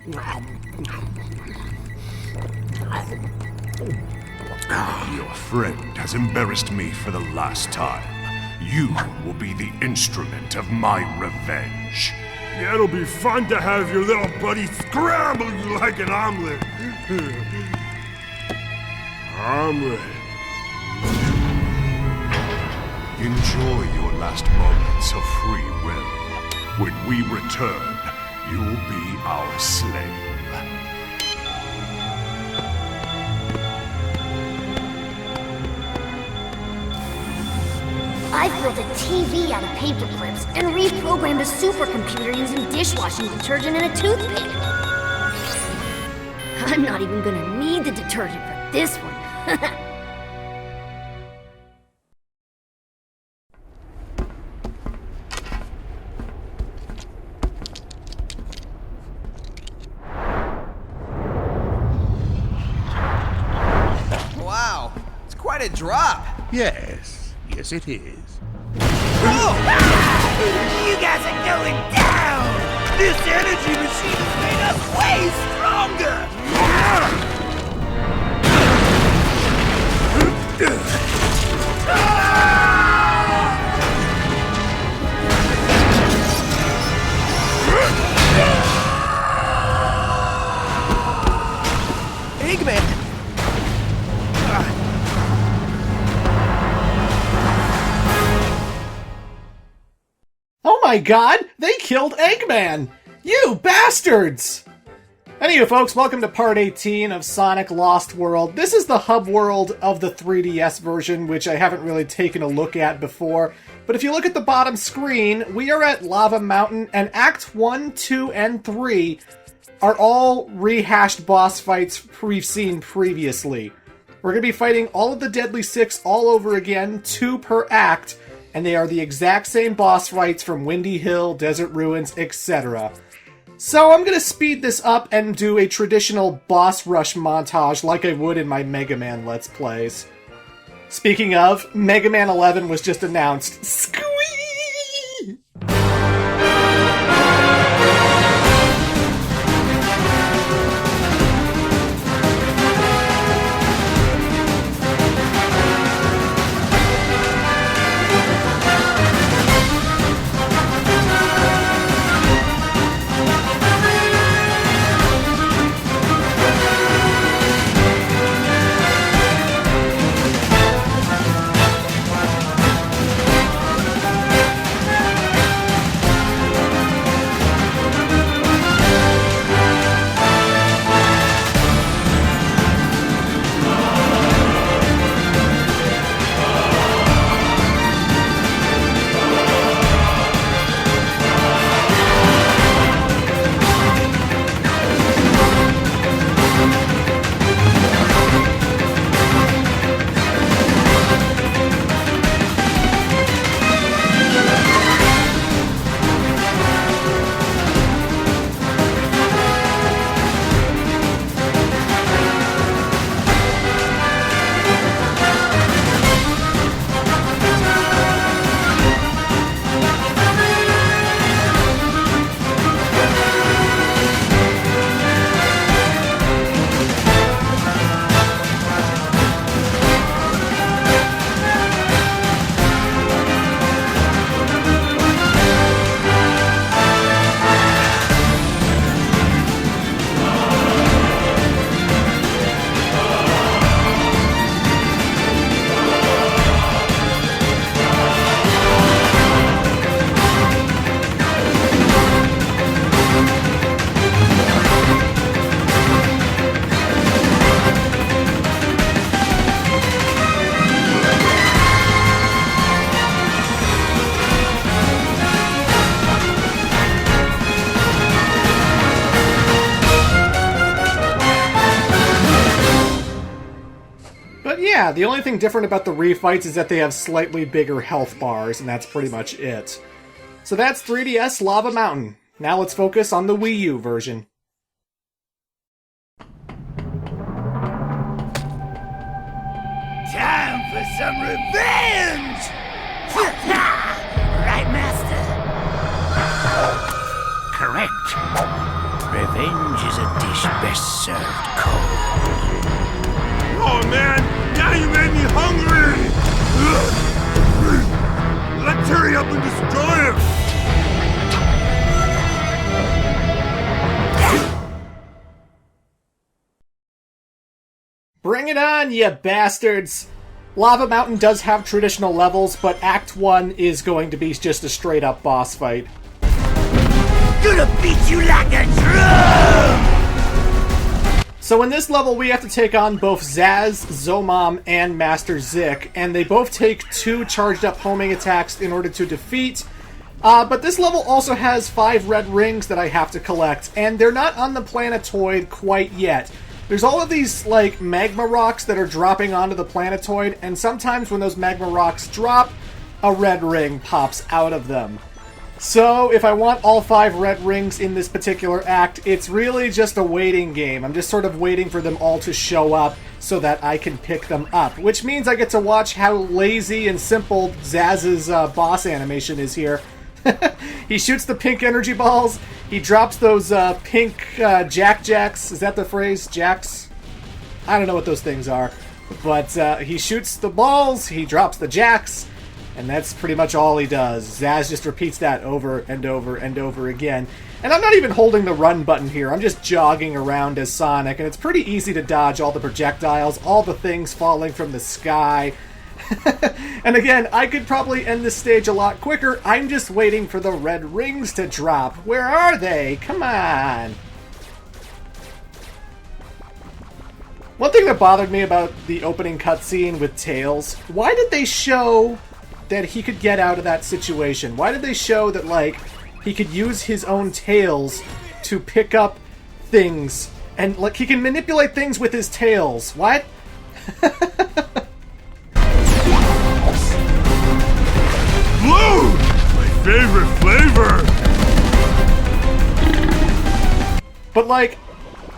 Your friend has embarrassed me for the last time. You will be the instrument of my revenge. Yeah, it'll be fun to have your little buddy scramble you like an omelet. Omelet. Enjoy your last moments of free will. When we return, you'll be our slave. I've built a TV out of paper clips and reprogrammed a supercomputer using dishwashing detergent and a toothpick. I'm not even gonna need the detergent for this one. Wow, it's quite a drop. Yes, it is. Oh! You guys are going down! This energy machine has made us way stronger! Eggman! Oh my god, they killed Eggman! You bastards! Anyway folks, welcome to part 18 of Sonic Lost World. This is the hub world of the 3DS version, which I haven't really taken a look at before. But if you look at the bottom screen, we are at Lava Mountain, and Act 1, 2, and 3 are all rehashed boss fights we've seen previously. We're going to be fighting all of the Deadly Six all over again, 2 per act, and they are the exact same boss fights from Windy Hill, Desert Ruins, etc. So I'm going to speed this up and do a traditional boss rush montage like I would in my Mega Man Let's Plays. Speaking of, Mega Man 11 was just announced. Squee! Yeah, the only thing different about the refights is that they have slightly bigger health bars, and that's pretty much it. So that's 3DS Lava Mountain. Now let's focus on the Wii U version. Time for some revenge! Right, Master? Correct. Revenge is a dish best served cold. Oh man, now you made me hungry! Ugh. Let's hurry up and destroy him! Bring it on, you bastards! Lava Mountain does have traditional levels, but Act 1 is going to be just a straight-up boss fight. Gonna beat you like a drum! So in this level, we have to take on both Zaz, Zomom, and Master Zik, and they both take 2 charged-up homing attacks in order to defeat. But this level also has 5 red rings that I have to collect, and they're not on the planetoid quite yet. There's all of these, like, magma rocks that are dropping onto the planetoid, and sometimes when those magma rocks drop, a red ring pops out of them. So, if I want all 5 red rings in this particular act, it's really just a waiting game. I'm just sort of waiting for them all to show up so that I can pick them up. Which means I get to watch how lazy and simple Zaz's boss animation is here. He shoots the pink energy balls. He drops those pink jack-jacks. Is that the phrase? Jacks? I don't know what those things are. But he shoots the balls, he drops the jacks, and that's pretty much all he does. Zaz just repeats that over and over and over again. And I'm not even holding the run button here. I'm just jogging around as Sonic, and it's pretty easy to dodge all the projectiles, all the things falling from the sky. And again, I could probably end this stage a lot quicker. I'm just waiting for the red rings to drop. Where are they? Come on! One thing that bothered me about the opening cutscene with Tails, why did they show that he could get out of that situation? Why did they show that, like, he could use his own tails to pick up things? And, like, he can manipulate things with his tails. What? Blue! My favorite flavor! But, like,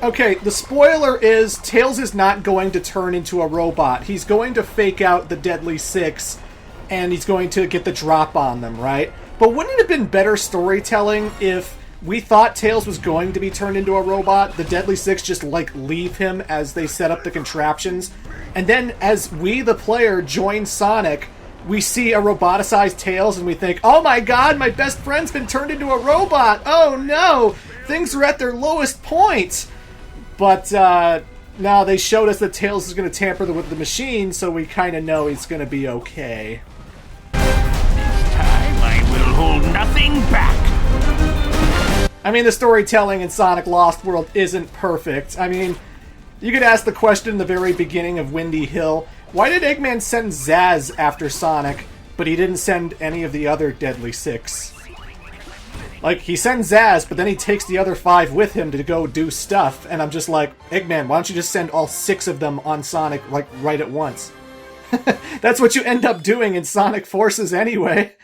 okay, the spoiler is Tails is not going to turn into a robot. He's going to fake out the Deadly Six, and he's going to get the drop on them, right? But wouldn't it have been better storytelling if we thought Tails was going to be turned into a robot, the Deadly Six just, like, leave him as they set up the contraptions, and then as we, the player, join Sonic, we see a roboticized Tails and we think, oh my god, my best friend's been turned into a robot! Oh no! Things are at their lowest point! But, now they showed us that Tails is going to tamper with the machine, so we kind of know he's going to be okay. This time I will hold nothing back. I mean, the storytelling in Sonic Lost World isn't perfect. I mean, you could ask the question in the very beginning of Windy Hill, why did Eggman send Zaz after Sonic, but he didn't send any of the other Deadly Six? Like, he sends Zaz, but then he takes the other 5 with him to go do stuff, and I'm just like, Eggman, why don't you just send all 6 of them on Sonic, like, right at once? That's what you end up doing in Sonic Forces anyway.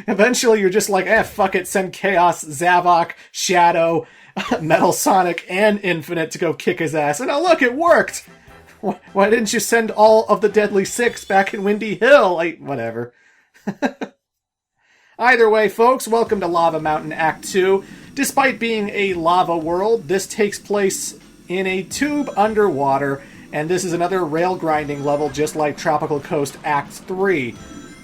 Eventually you're just like, fuck it, send Chaos, Zavok, Shadow, Metal Sonic, and Infinite to go kick his ass. And oh look, it worked! Why didn't you send all of the Deadly Six back in Windy Hill? Whatever. Either way, folks, welcome to Lava Mountain Act 2. Despite being a lava world, this takes place in a tube underwater, and this is another rail grinding level just like Tropical Coast Act 3.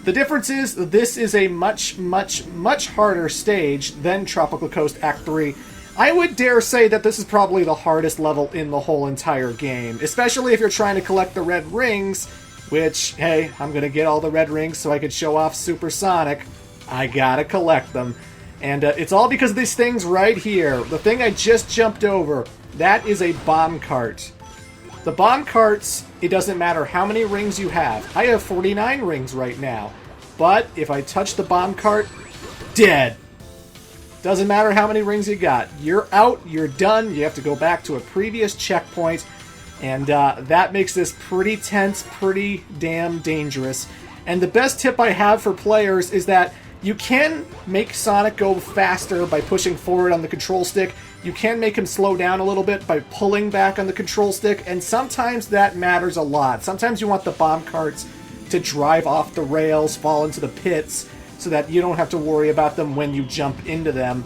The difference is, this is a much, much, much harder stage than Tropical Coast Act 3. I would dare say that this is probably the hardest level in the whole entire game, especially if you're trying to collect the red rings, which, hey, I'm gonna get all the red rings so I can show off Super Sonic. I gotta collect them. And it's all because of these things right here. The thing I just jumped over, that is a bomb cart. The bomb carts, it doesn't matter how many rings you have. I have 49 rings right now. But if I touch the bomb cart, dead. Doesn't matter how many rings you got. You're out, you're done, you have to go back to a previous checkpoint, and that makes this pretty tense, pretty damn dangerous. And the best tip I have for players is that you can make Sonic go faster by pushing forward on the control stick. You can make him slow down a little bit by pulling back on the control stick, and sometimes that matters a lot. Sometimes you want the bomb carts to drive off the rails, fall into the pits, so that you don't have to worry about them when you jump into them.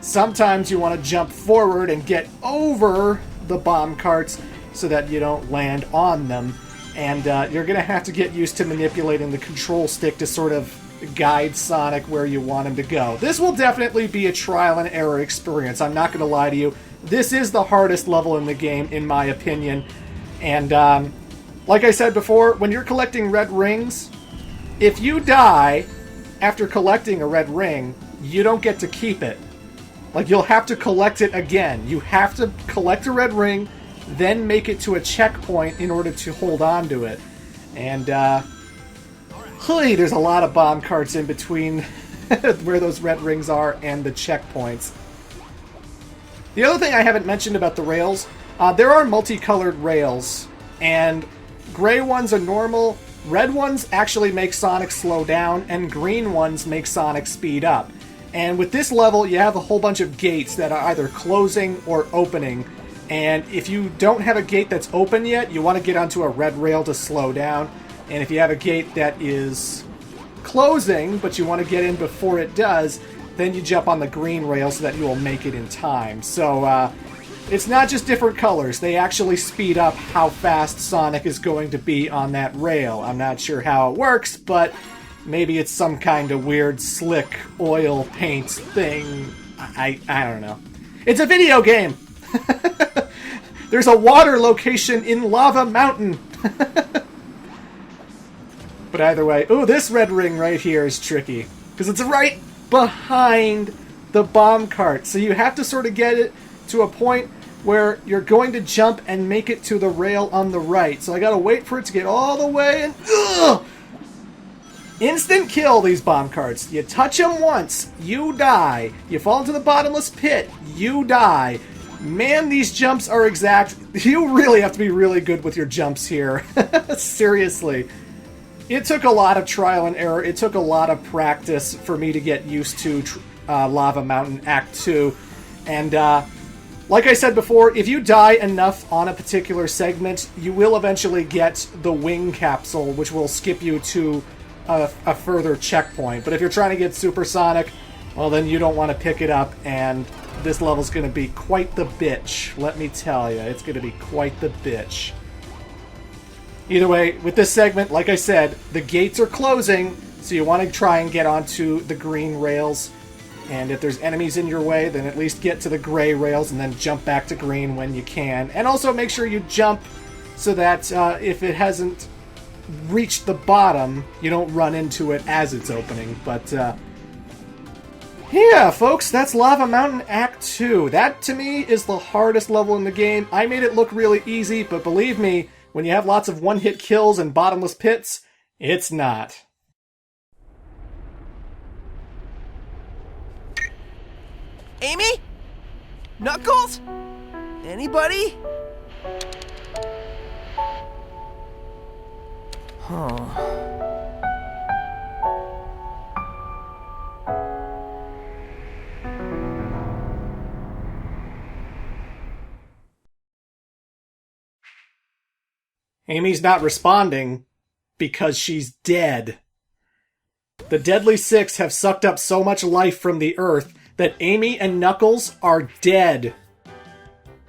Sometimes you want to jump forward and get over the bomb carts so that you don't land on them. And you're going to have to get used to manipulating the control stick to sort of guide Sonic where you want him to go. This will definitely be a trial and error experience. I'm not going to lie to you. This is the hardest level in the game, in my opinion. And like I said before, when you're collecting red rings, if you die after collecting a red ring, you don't get to keep it. Like, you'll have to collect it again. You have to collect a red ring, then make it to a checkpoint in order to hold on to it. And, there's a lot of bomb carts in between where those red rings are and the checkpoints. The other thing I haven't mentioned about the rails, there are multicolored rails, and gray ones are normal, red ones actually make Sonic slow down, and green ones make Sonic speed up. And with this level, you have a whole bunch of gates that are either closing or opening. And if you don't have a gate that's open yet, you want to get onto a red rail to slow down. And if you have a gate that is closing, but you want to get in before it does, then you jump on the green rail so that you will make it in time. So it's not just different colors. They actually speed up how fast Sonic is going to be on that rail. I'm not sure how it works, but maybe it's some kind of weird slick oil paint thing. I don't know. It's a video game! There's a water location in Lava Mountain! But either way, ooh, this red ring right here is tricky. Because it's right behind the bomb cart. So you have to sort of get it to a point where you're going to jump and make it to the rail on the right. So I gotta wait for it to get all the way and... Ugh! Instant kill, these bomb carts. You touch them once, you die. You fall into the bottomless pit, you die. Man, these jumps are exact. You really have to be really good with your jumps here. Seriously. It took a lot of trial and error. It took a lot of practice for me to get used to Lava Mountain Act 2. And like I said before, if you die enough on a particular segment, you will eventually get the wing capsule, which will skip you to a further checkpoint. But if you're trying to get Supersonic, well, then you don't want to pick it up, and this level's going to be quite the bitch. Let me tell you, it's going to be quite the bitch. Either way, with this segment, like I said, the gates are closing, so you want to try and get onto the green rails. And if there's enemies in your way, then at least get to the gray rails and then jump back to green when you can. And also make sure you jump so that if it hasn't reached the bottom, you don't run into it as it's opening. But yeah, folks, that's Lava Mountain Act 2. That, to me, is the hardest level in the game. I made it look really easy, but believe me, when you have lots of one-hit kills and bottomless pits, it's not. Amy? Knuckles? Anybody? Huh. Amy's not responding because she's dead. The Deadly Six have sucked up so much life from the Earth that Amy and Knuckles are dead.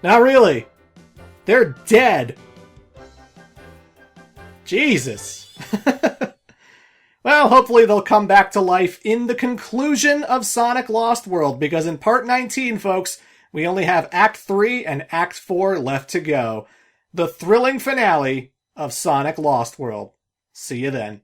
Not really. They're dead. Jesus. Well, hopefully they'll come back to life in the conclusion of Sonic Lost World, because in Part 19, folks, we only have Act 3 and Act 4 left to go. The thrilling finale of Sonic Lost World. See you then.